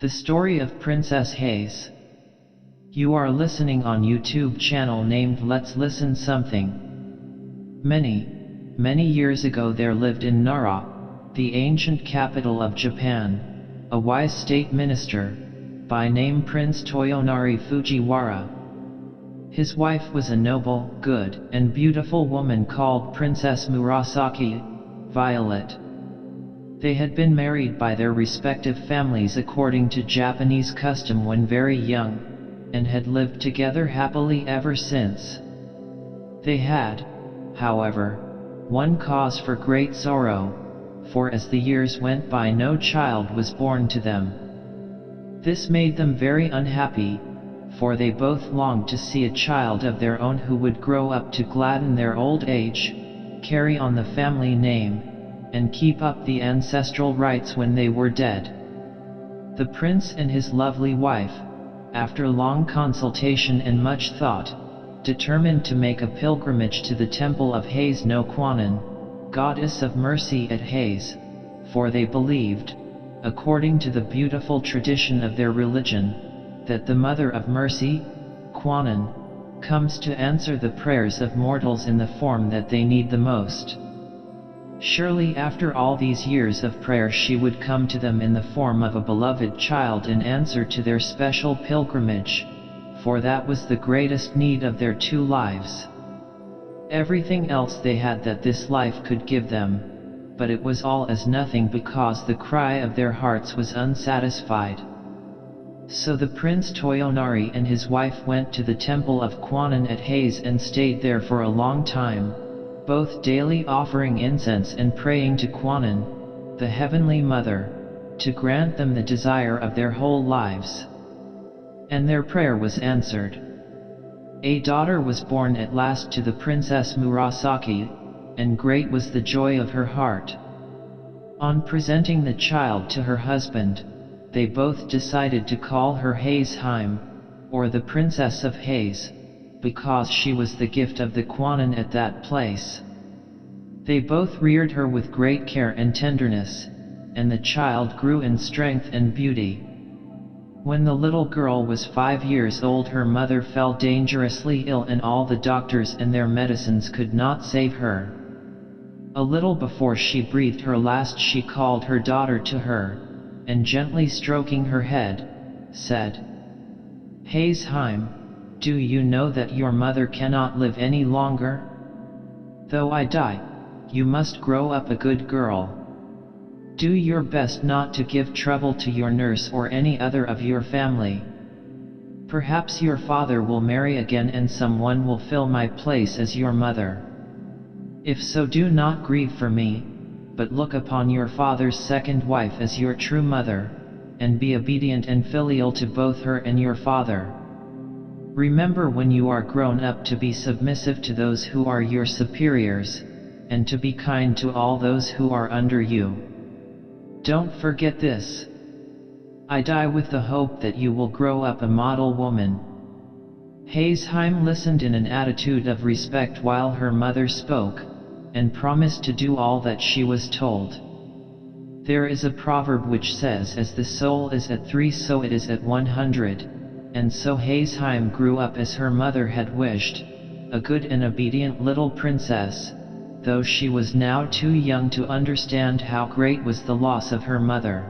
The story of Princess Hase. You are listening on YouTube channel named Let's Listen Something. Many years ago there lived in Nara, the ancient capital of Japan, a wise state minister, by name Prince Toyonari Fujiwara. His wife was a noble, good, and beautiful woman called Princess Murasaki, Violet. They had been married by their respective families according to Japanese custom when very young, and had lived together happily ever since. They had, however, one cause for great sorrow, for as the years went by no child was born to them. This made them very unhappy, for they both longed to see a child of their own who would grow up to gladden their old age, carry on the family name, and keep up the ancestral rights when they were dead. The prince and his lovely wife, after long consultation and much thought, determined to make a pilgrimage to the temple of Hase no Kwannon, goddess of mercy at Hase, for they believed, according to the beautiful tradition of their religion, that the Mother of Mercy, Kwannon, comes to answer the prayers of mortals in the form that they need the most. Surely after all these years of prayer she would come to them in the form of a beloved child in answer to their special pilgrimage, for that was the greatest need of their two lives. Everything else they had that this life could give them, but it was all as nothing because the cry of their hearts was unsatisfied. So the Prince Toyonari and his wife went to the temple of Kwannon at Hase and stayed there for a long time, both daily offering incense and praying to Kwannon, the Heavenly Mother, to grant them the desire of their whole lives. And their prayer was answered. A daughter was born at last to the Princess Murasaki, and great was the joy of her heart. On presenting the child to her husband, they both decided to call her Hase Heim, or the Princess of Hase, because she was the gift of the Kwannon at that place. They both reared her with great care and tenderness, and the child grew in strength and beauty. When the little girl was 5 years old her mother fell dangerously ill and all the doctors and their medicines could not save her. A little before she breathed her last she called her daughter to her, and gently stroking her head, said, "Hase Heim, do you know that your mother cannot live any longer? Though I die, you must grow up a good girl. Do your best not to give trouble to your nurse or any other of your family. Perhaps your father will marry again and someone will fill my place as your mother. If so, do not grieve for me, but look upon your father's second wife as your true mother, and be obedient and filial to both her and your father. Remember when you are grown up to be submissive to those who are your superiors, and to be kind to all those who are under you. Don't forget this. I die with the hope that you will grow up a model woman." Hase Heim listened in an attitude of respect while her mother spoke, and promised to do all that she was told. There is a proverb which says, "As the soul is at 3 so it is at 100, and so Hase Heim grew up as her mother had wished, a good and obedient little princess, though she was now too young to understand how great was the loss of her mother.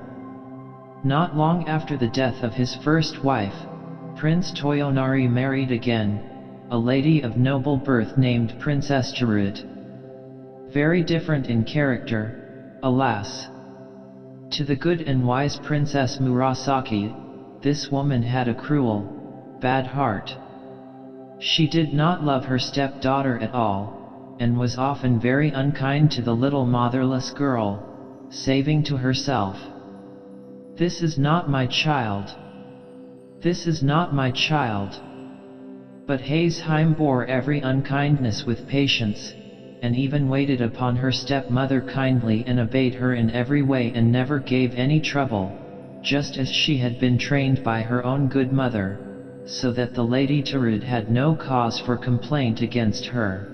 Not long after the death of his first wife, Prince Toyonari married again, a lady of noble birth named Princess Chirut. Very different in character, alas. To the good and wise Princess Murasaki, this woman had a cruel, bad heart. She did not love her stepdaughter at all, and was often very unkind to the little motherless girl, saying to herself, "This is not my child. This is not my child." But Hase Heim bore every unkindness with patience, and even waited upon her stepmother kindly and obeyed her in every way and never gave any trouble, just as she had been trained by her own good mother, so that the Lady Chirut had no cause for complaint against her.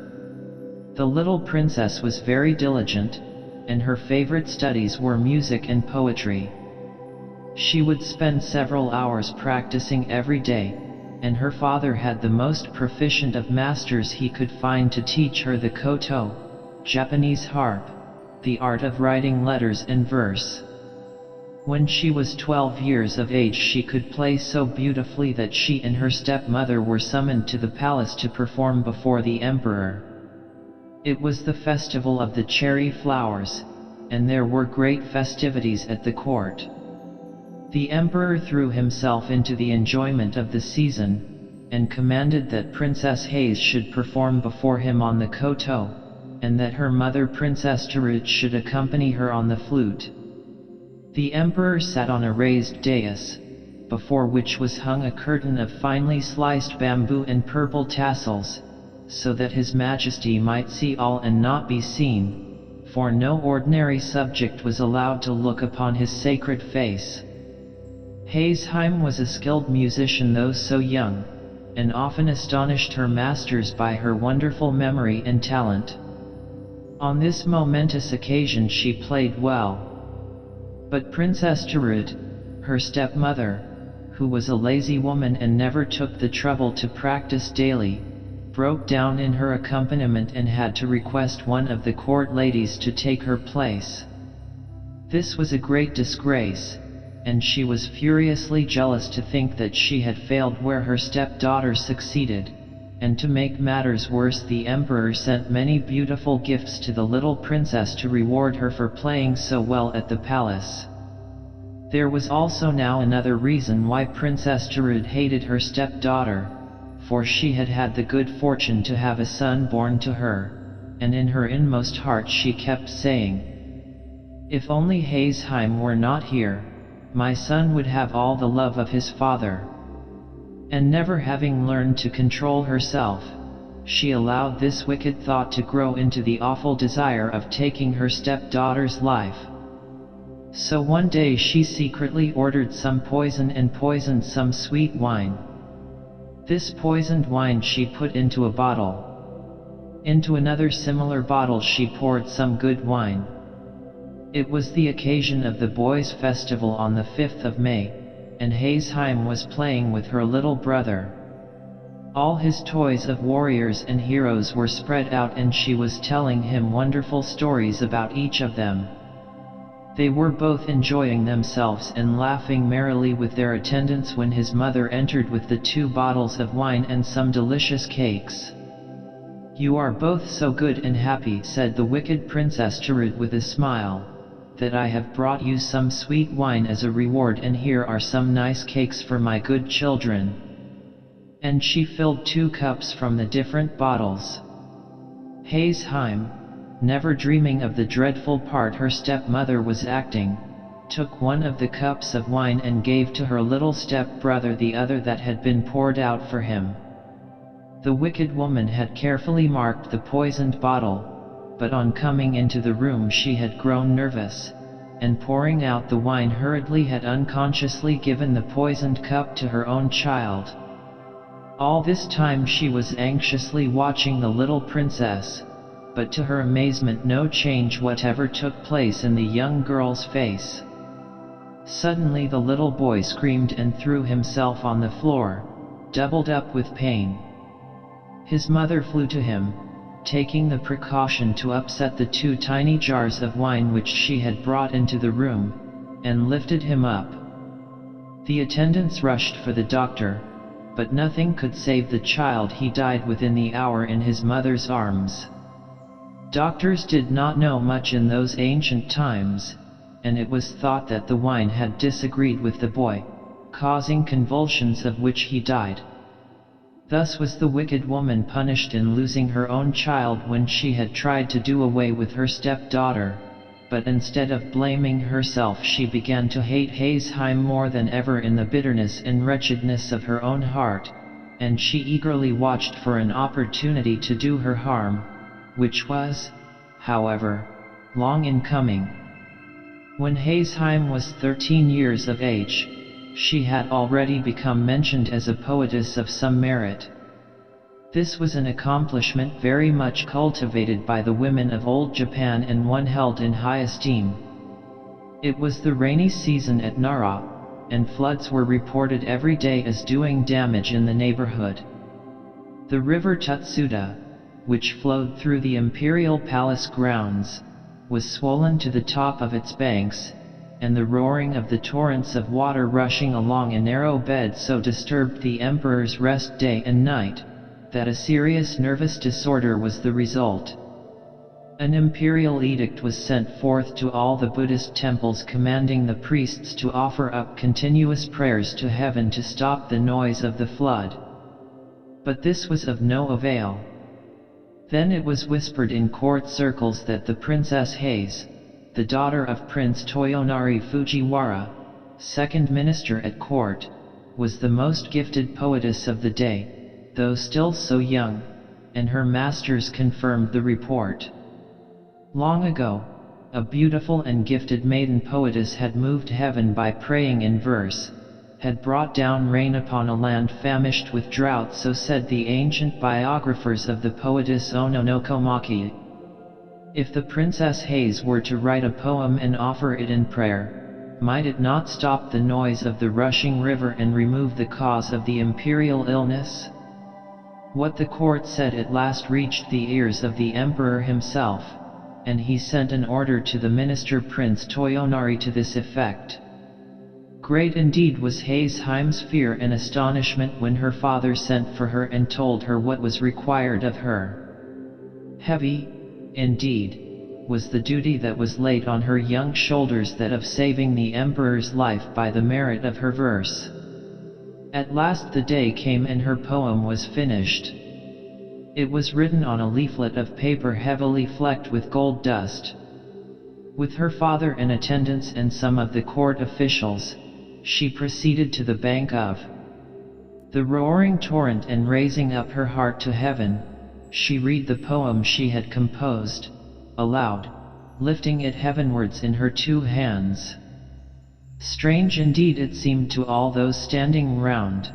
The little princess was very diligent, and her favorite studies were music and poetry. She would spend several hours practicing every day, and her father had the most proficient of masters he could find to teach her the koto, Japanese harp, the art of writing letters in verse. When she was 12 years of age she could play so beautifully that she and her stepmother were summoned to the palace to perform before the emperor. It was the festival of the cherry flowers, and there were great festivities at the court. The emperor threw himself into the enjoyment of the season, and commanded that Princess Hase should perform before him on the koto, and that her mother Princess Tarut should accompany her on the flute. The emperor sat on a raised dais, before which was hung a curtain of finely sliced bamboo and purple tassels, so that his majesty might see all and not be seen, for no ordinary subject was allowed to look upon his sacred face. Hase was a skilled musician though so young, and often astonished her masters by her wonderful memory and talent. On this momentous occasion she played well. But Princess Tarut, her stepmother, who was a lazy woman and never took the trouble to practice daily, broke down in her accompaniment and had to request one of the court ladies to take her place. This was a great disgrace, and she was furiously jealous to think that she had failed where her stepdaughter succeeded, and to make matters worse the emperor sent many beautiful gifts to the little princess to reward her for playing so well at the palace. There was also now another reason why Princess Tarut hated her stepdaughter, for she had had the good fortune to have a son born to her, and in her inmost heart she kept saying, "If only Hase were not here, my son would have all the love of his father." And never having learned to control herself, she allowed this wicked thought to grow into the awful desire of taking her stepdaughter's life. So one day she secretly ordered some poison and poisoned some sweet wine. This poisoned wine she put into a bottle. Into another similar bottle she poured some good wine. It was the occasion of the boys' festival on the 5th of May, and Hase was playing with her little brother. All his toys of warriors and heroes were spread out and she was telling him wonderful stories about each of them. They were both enjoying themselves and laughing merrily with their attendants when his mother entered with the 2 bottles of wine and some delicious cakes. "You are both so good and happy," said the wicked Princess Tarut with a smile, "that I have brought you some sweet wine as a reward, and here are some nice cakes for my good children." And she filled 2 cups from the different bottles. Hase, never dreaming of the dreadful part her stepmother was acting, took one of the cups of wine and gave to her little step-brother the other that had been poured out for him. The wicked woman had carefully marked the poisoned bottle, but on coming into the room she had grown nervous, and pouring out the wine hurriedly had unconsciously given the poisoned cup to her own child. All this time she was anxiously watching the little princess, but to her amazement no change whatever took place in the young girl's face. Suddenly the little boy screamed and threw himself on the floor, doubled up with pain. His mother flew to him, taking the precaution to upset the 2 tiny jars of wine which she had brought into the room, and lifted him up. The attendants rushed for the doctor, but nothing could save the child. He died within the hour in his mother's arms. Doctors did not know much in those ancient times, and it was thought that the wine had disagreed with the boy, causing convulsions of which he died. Thus was the wicked woman punished in losing her own child when she had tried to do away with her stepdaughter, but instead of blaming herself she began to hate Hase more than ever in the bitterness and wretchedness of her own heart, and she eagerly watched for an opportunity to do her harm, which was, however, long in coming. When Hase was 13 years of age, she had already become mentioned as a poetess of some merit. This was an accomplishment very much cultivated by the women of old Japan and one held in high esteem. It was the rainy season at Nara, and floods were reported every day as doing damage in the neighborhood. The river Tutsuta, which flowed through the imperial palace grounds, was swollen to the top of its banks, and the roaring of the torrents of water rushing along a narrow bed so disturbed the emperor's rest day and night, that a serious nervous disorder was the result. An imperial edict was sent forth to all the Buddhist temples commanding the priests to offer up continuous prayers to heaven to stop the noise of the flood. But this was of no avail. Then it was whispered in court circles that the Princess Hase, the daughter of Prince Toyonari Fujiwara, second minister at court, was the most gifted poetess of the day, though still so young, and her masters confirmed the report. Long ago, a beautiful and gifted maiden poetess had moved heaven by praying in verse, had brought down rain upon a land famished with drought, so said the ancient biographers of the poetess Ononokomaki. If the Princess Hase were to write a poem and offer it in prayer, might it not stop the noise of the rushing river and remove the cause of the imperial illness? What the court said at last reached the ears of the emperor himself, and he sent an order to the minister Prince Toyonari to this effect. Great indeed was Haseheim's fear and astonishment when her father sent for her and told her what was required of her. Heavy, indeed, was the duty that was laid on her young shoulders, that of saving the emperor's life by the merit of her verse. At last the day came and her poem was finished. It was written on a leaflet of paper heavily flecked with gold dust. With her father in attendance and some of the court officials, she proceeded to the bank of the roaring torrent, and raising up her heart to heaven, she read the poem she had composed, aloud, lifting it heavenwards in her two hands. Strange indeed it seemed to all those standing round.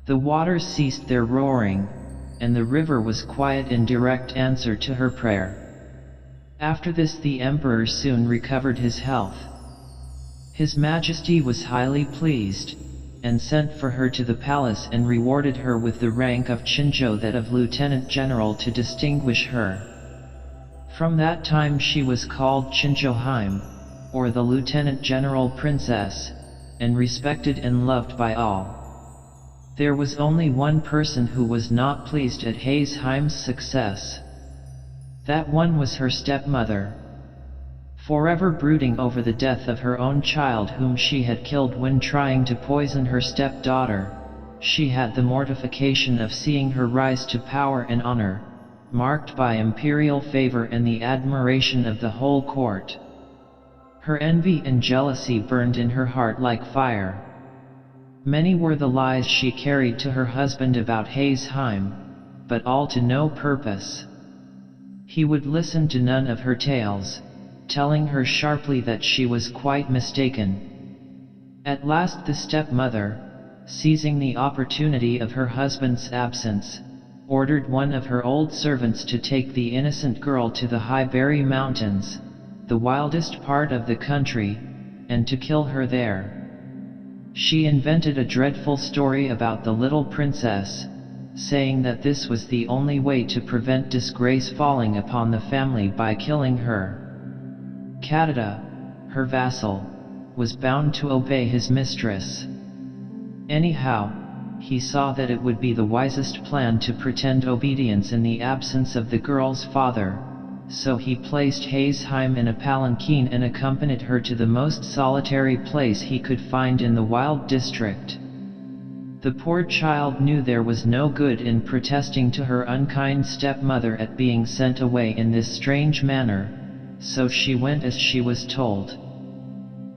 The waters ceased their roaring, and the river was quiet in direct answer to her prayer. After this the emperor soon recovered his health. His Majesty was highly pleased, and sent for her to the palace and rewarded her with the rank of Chinjo, that of Lieutenant General, to distinguish her. From that time she was called Chinjoheim, or the Lieutenant General Princess, and respected and loved by all. There was only one person who was not pleased at Haseheim's success. That one was her stepmother. Forever brooding over the death of her own child, whom she had killed when trying to poison her stepdaughter, she had the mortification of seeing her rise to power and honor, marked by imperial favor and the admiration of the whole court. Her envy and jealousy burned in her heart like fire. Many were the lies she carried to her husband about Haseheim, but all to no purpose. He would listen to none of her tales, telling her sharply that she was quite mistaken. At last the stepmother, seizing the opportunity of her husband's absence, ordered one of her old servants to take the innocent girl to the Highbury Mountains, the wildest part of the country, and to kill her there. She invented a dreadful story about the little princess, saying that this was the only way to prevent disgrace falling upon the family by killing her. Kadada, her vassal, was bound to obey his mistress. Anyhow, he saw that it would be the wisest plan to pretend obedience in the absence of the girl's father, so he placed Haseheim in a palanquin and accompanied her to the most solitary place he could find in the wild district. The poor child knew there was no good in protesting to her unkind stepmother at being sent away in this strange manner, so she went as she was told.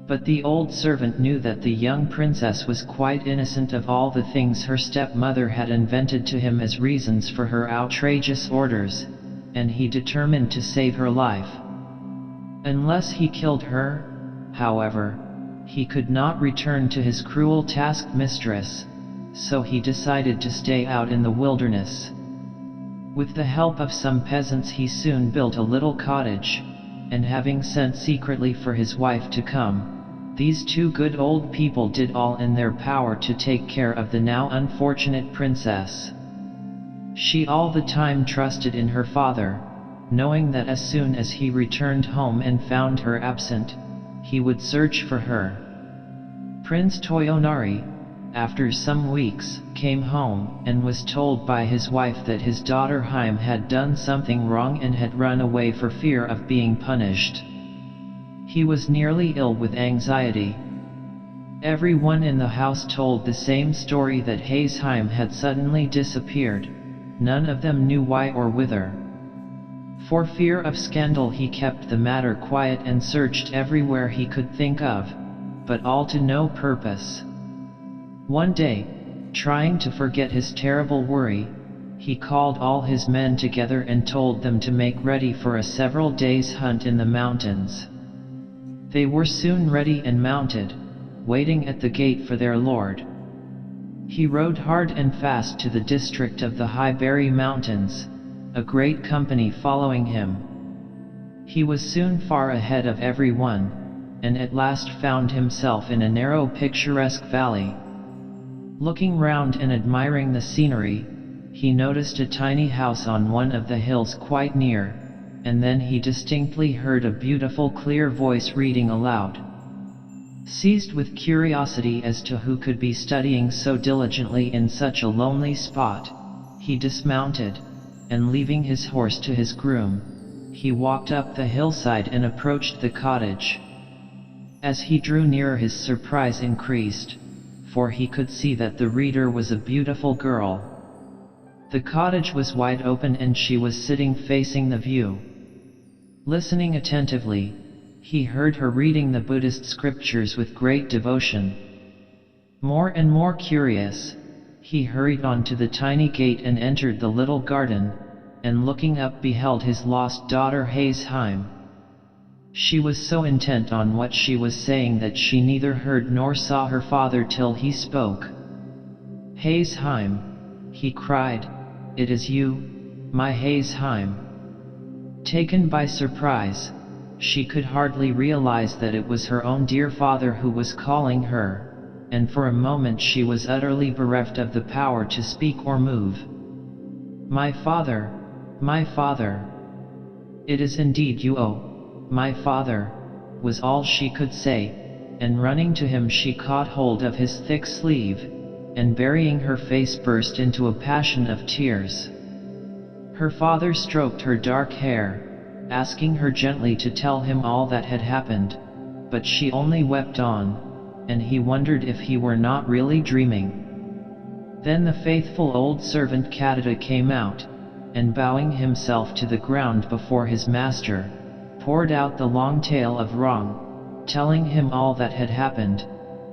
But the old servant knew that the young princess was quite innocent of all the things her stepmother had invented to him as reasons for her outrageous orders, and he determined to save her life. Unless he killed her, however, he could not return to his cruel taskmistress, so he decided to stay out in the wilderness. With the help of some peasants he soon built a little cottage, and having sent secretly for his wife to come, these two good old people did all in their power to take care of the now unfortunate princess. She all the time trusted in her father, knowing that as soon as he returned home and found her absent, he would search for her. Prince Toyonari, after some weeks, came home and was told by his wife that his daughter Hime had done something wrong and had run away for fear of being punished. He was nearly ill with anxiety. Everyone in the house told the same story, that Hase Hime had suddenly disappeared. None of them knew why or whither. For fear of scandal, he kept the matter quiet and searched everywhere he could think of, but all to no purpose. One day, trying to forget his terrible worry, he called all his men together and told them to make ready for a several days' hunt in the mountains. They were soon ready and mounted, waiting at the gate for their lord. He rode hard and fast to the district of the Highberry Mountains, a great company following him. He was soon far ahead of everyone, and at last found himself in a narrow picturesque valley. Looking round and admiring the scenery, he noticed a tiny house on one of the hills quite near, and then he distinctly heard a beautiful clear voice reading aloud. Seized with curiosity as to who could be studying so diligently in such a lonely spot, he dismounted, and leaving his horse to his groom, he walked up the hillside and approached the cottage. As he drew nearer, his surprise increased, for he could see that the reader was a beautiful girl. The cottage was wide open and she was sitting facing the view. Listening attentively, he heard her reading the Buddhist scriptures with great devotion. More and more curious, he hurried on to the tiny gate and entered the little garden, and looking up beheld his lost daughter Hase Hime. She was so intent on what she was saying that she neither heard nor saw her father till he spoke. "Hase Hime," he cried, "it is you, my Hase Hime." Taken by surprise, she could hardly realize that it was her own dear father who was calling her, and for a moment she was utterly bereft of the power to speak or move. My father, it is indeed you, oh, my father," was all she could say, and running to him she caught hold of his thick sleeve, and burying her face burst into a passion of tears. Her father stroked her dark hair, asking her gently to tell him all that had happened, but she only wept on, and he wondered if he were not really dreaming. Then the faithful old servant Kadada came out, and bowing himself to the ground before his master, poured out the long tale of wrong, telling him all that had happened,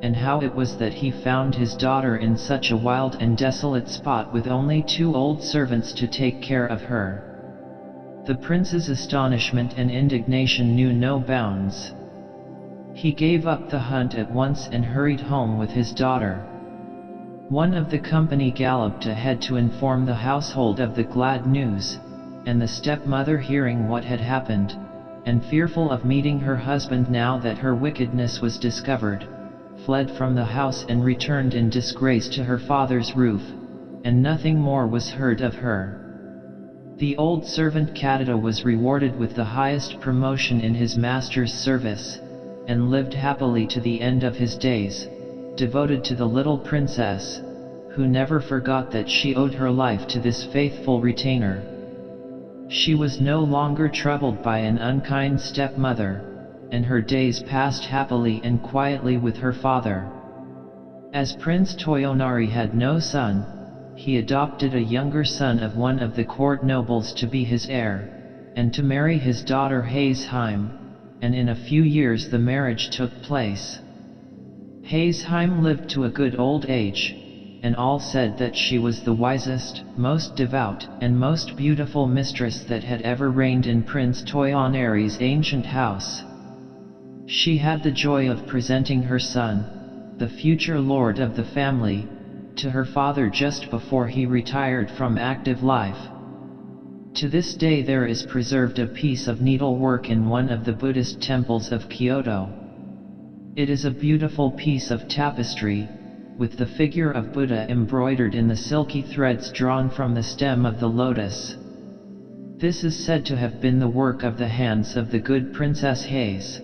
and how it was that he found his daughter in such a wild and desolate spot with only 2 old servants to take care of her. The prince's astonishment and indignation knew no bounds. He gave up the hunt at once and hurried home with his daughter. One of the company galloped ahead to inform the household of the glad news, and the stepmother, hearing what had happened, and fearful of meeting her husband now that her wickedness was discovered, fled from the house and returned in disgrace to her father's roof, and nothing more was heard of her. The old servant Kadada was rewarded with the highest promotion in his master's service, and lived happily to the end of his days, devoted to the little princess, who never forgot that she owed her life to this faithful retainer. She was no longer troubled by an unkind stepmother, and her days passed happily and quietly with her father. As Prince Toyonari had no son, he adopted a younger son of one of the court nobles to be his heir, and to marry his daughter Hase Hime, and in a few years the marriage took place. Hase Hime lived to a good old age, and all said that she was the wisest, most devout, and most beautiful mistress that had ever reigned in Prince Toyonari's ancient house. She had the joy of presenting her son, the future lord of the family, to her father just before he retired from active life. To this day there is preserved a piece of needlework in one of the Buddhist temples of Kyoto. It is a beautiful piece of tapestry, with the figure of Buddha embroidered in the silky threads drawn from the stem of the lotus. This is said to have been the work of the hands of the good Princess Hase.